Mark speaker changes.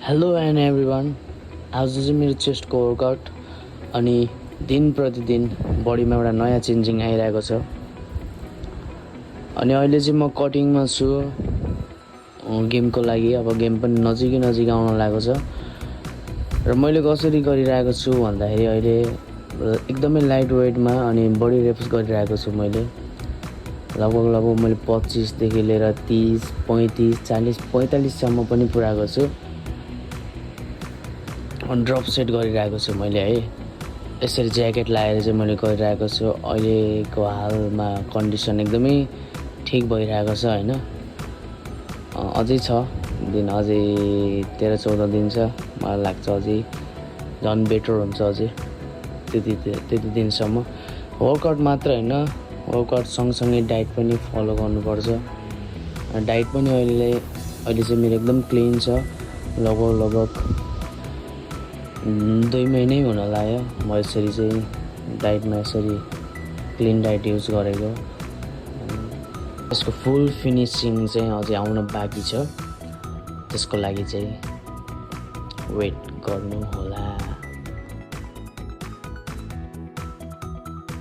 Speaker 1: Hello and everyone. आज चाहिँ मेरो चेस्टको वर्कआउट अनि दिन प्रतिदिन बडीमा एउटा नयाँ चेन्जिङ आइरहेको छ। अनि अहिले चाहिँ म कटिङमा छु गेमको लागि। अब गेम पनि नजिक आउन लागेको छ र मैले कसरी गरिरहेको छु भन्दाखेरि अहिले एकदमै लाइट वेटमा अनि बडी रेप्स गरिरहेको छु। मैले लगभग मैले 25 देखि लिएर 30, 35, 40, 45सम्म पनि पुऱ्याएको छु। ड्रप सेट गरिरहेको छु मैले है। यसरी ज्याकेट लगाएर चाहिँ मैले गरिरहेको छु। अहिलेको हालमा कन्डिसन एकदमै ठिक भइरहेको छ हैन। अझै छ दिन, अझै 13-14 दिन छ। मलाई लाग्छ अझै झन् बेटर हुन्छ अझै त्यति दिनसम्म। वर्कआउट मात्र हैन, वर्कआउट सँगसँगै डाइट पनि फलो गर्नुपर्छ। डाइट पनि अहिले चाहिँ मेरो एकदम क्लिन छ। लगभग 2 महिनै हुन लाग्यो म यसरी चाहिँ डाइटमा यसरी क्लिन डाइट युज गरेको। यसको फुल फिनिसिङ चाहिँ अझै आउन बाँकी छ। त्यसको लागि चाहिँ वेट गर्नु होला।